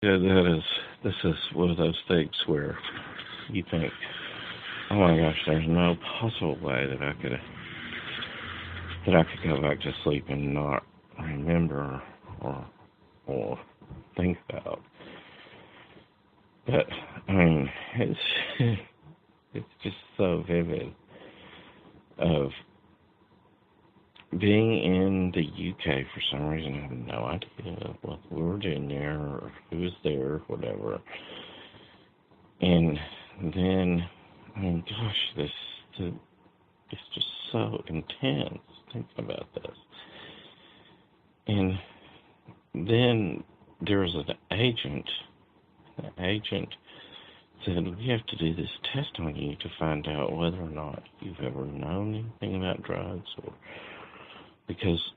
Yeah, this is one of those things where you think, oh my gosh, there's no possible way that I could go back to sleep and not remember or think about. But I mean, it's just so vivid of being in the UK for some reason. I have no idea what we were doing there or who was there, whatever. And then, I mean, gosh, it's just so intense thinking about this. And then there was an agent. The agent said, we have to do this test on you to find out whether or not you've ever known anything about drugs, or because,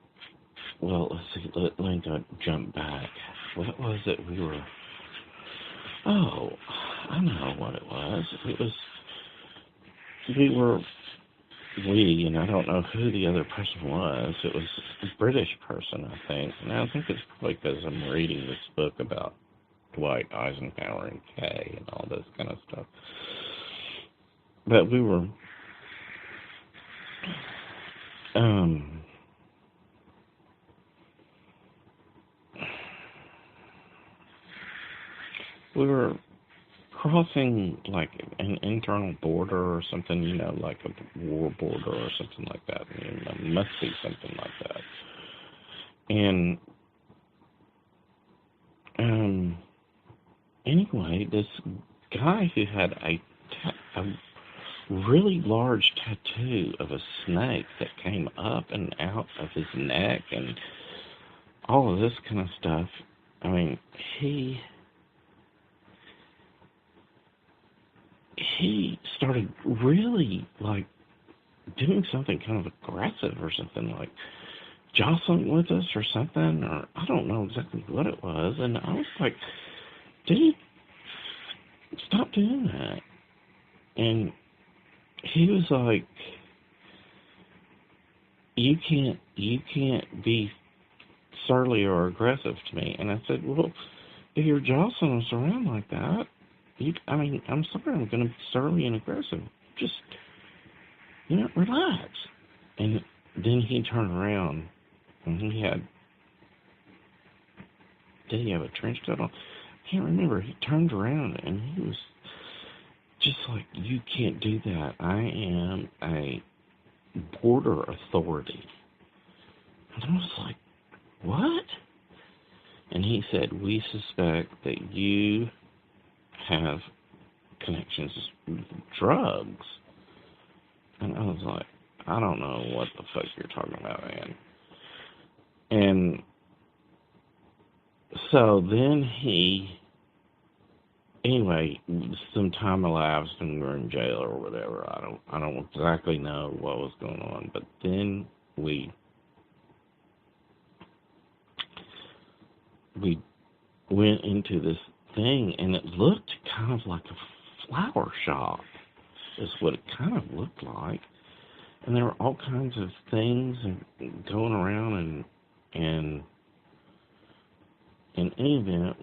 well, let's see, let me jump back. What was it we were, oh, I know what it was. It was, and I don't know who the other person was. It was a British person, I think. And I think it's probably because I'm reading this book about Dwight Eisenhower and Kay and all this kind of stuff. But we were crossing like an internal border or something, like a war border or something like that. It must be something like that. And anyway, this guy who had a really large tattoo of a snake that came up and out of his neck and all of this kind of stuff. I mean, he started really, like, doing something kind of aggressive or something, like jostling with us or something, or I don't know exactly what it was. And I was like, dude, stop doing that. And he was like, you can't be surly or aggressive to me. And I said, well, if you're jostling us around like that, I'm sorry, I'm going to be surly and aggressive. Just, relax. And then he turned around, and did he have a trench coat on? I can't remember. He turned around, and he was just like, you can't do that. I am a border authority. And I was like, what? And he said, we suspect that you have connections with drugs. And I was like, I don't know what the fuck you're talking about, man. And so then anyway, some time elapsed and we were in jail or whatever. I don't exactly know what was going on, but then we went into this thing, and it looked kind of like a flower shop, is what it kind of looked like. And there were all kinds of things going around, and in any event,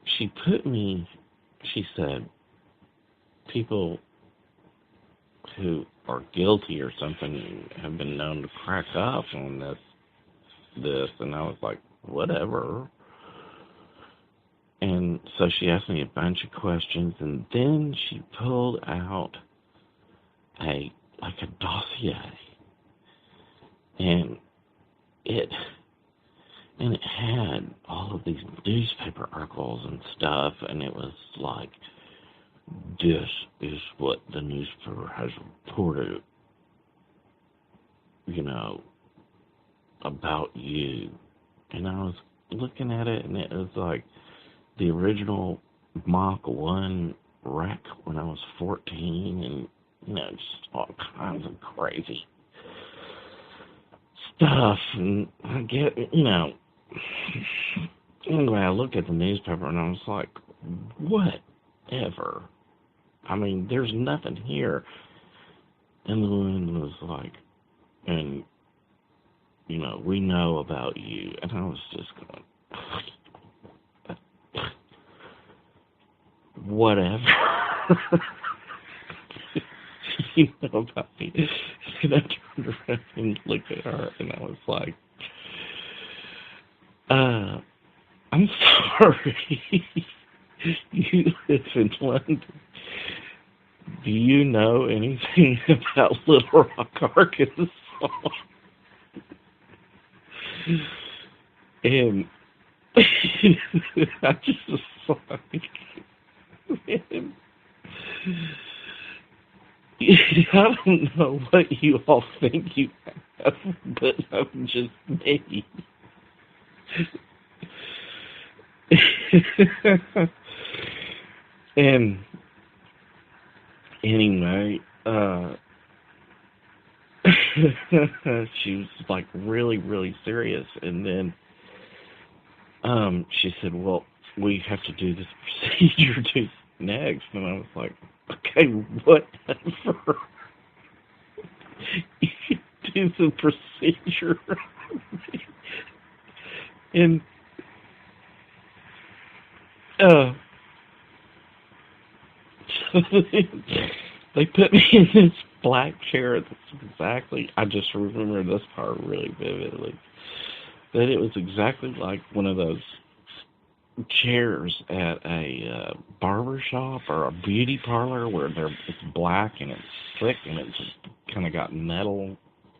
she said, people who are guilty or something have been known to crack up on this, and I was like, whatever. And so she asked me a bunch of questions, and then she pulled out a dossier, and it had all of these newspaper articles and stuff, and it was like, this is what the newspaper has reported, about you. And I was looking at it, and it was like the original Mach 1 wreck when I was 14, and, just all kinds of crazy stuff. And I get, anyway, I looked at the newspaper, and I was like, whatever. I mean, there's nothing here. And the woman was like, and, we know about you. And I was just going, whatever. You know about me. And I turned around and looked at her, and I was like, I'm sorry. You live in London. Do you know anything about Little Rock, Arkansas? And I just was like, man, I don't know what you all think you have, but I'm just me. And anyway, she was like really, really serious, and then she said, "Well, we have to do this procedure next," and I was like, "Okay, whatever. You can do the procedure." And so they put me in this black chair. That's exactly. I just remember this part really vividly. That it was exactly like one of those chairs at a barber shop or a beauty parlor where it's black and it's thick and it's just kind of got metal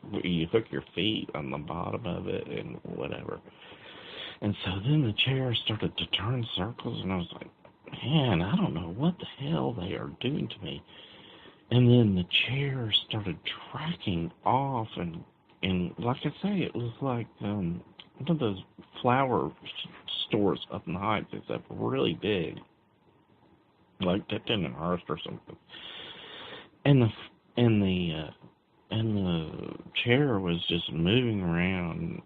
where you hook your feet on the bottom of it and whatever. And so then the chair started to turn circles, and I was like, man, I don't know what the hell they are doing to me. And then the chair started tracking off, and like I say, it was like one of those flower stores up in the Heights, except really big, like Tipton and Hearst or something. And the chair was just moving around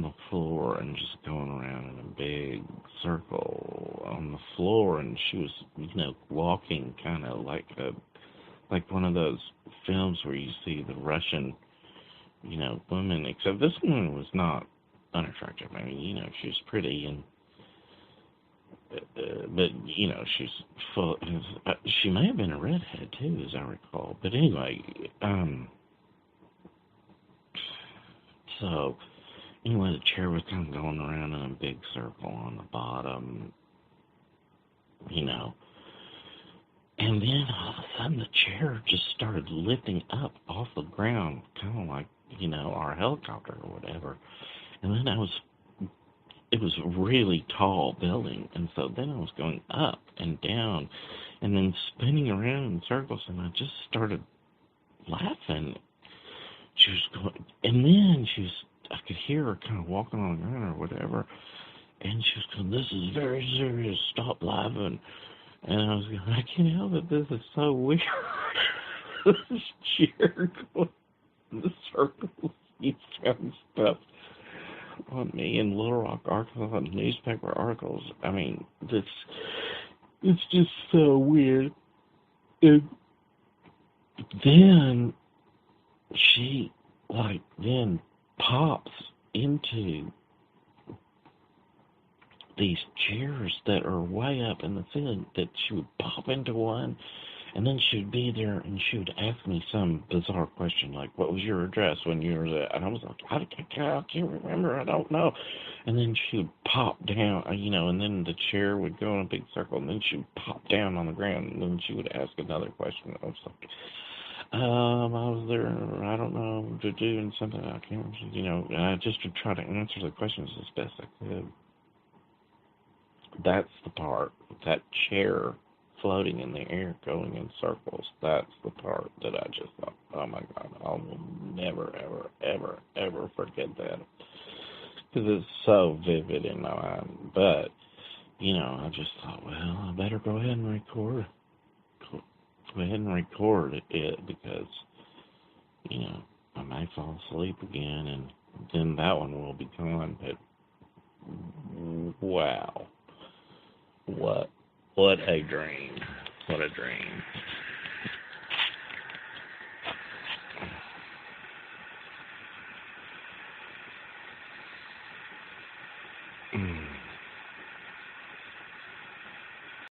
the floor and just going around in a big circle on the floor, and she was, walking kind of like one of those films where you see the Russian, woman, except this woman was not unattractive. I mean, she was pretty, and but she's full. She may have been a redhead too, as I recall. But anyway, so. Anyway, the chair was kind of going around in a big circle on the bottom, And then all of a sudden the chair just started lifting up off the ground, kind of like, our helicopter or whatever. And then it was a really tall building. And so then I was going up and down and then spinning around in circles. And I just started laughing. She was going, and then I could hear her kind of walking on the ground or whatever, and she was going, "This is very serious, stop laughing." And I was going, I can't help it, this is so weird. This chair going in the circles, he found stuff on me in Little Rock, Arkansas, newspaper articles. I mean, it's just so weird. And then she, then pops into these chairs that are way up in the ceiling, that she would pop into one, and then she would be there, and she would ask me some bizarre question, like, what was your address when you were there? And I was like, I can't remember, I don't know. And then she would pop down, and then the chair would go in a big circle, and then she would pop down on the ground, and then she would ask another question. I was like, I was there, I don't know, to do something, I can't, I just would try to answer the questions as best I could. That's the part, that chair floating in the air, going in circles, that's the part that I just thought, oh my God, I will never, ever, ever, ever forget that. Because it's so vivid in my mind. But, I just thought, well, I better go ahead and record it because, I may fall asleep again, and then that one will be gone. But wow, what a dream! What a dream!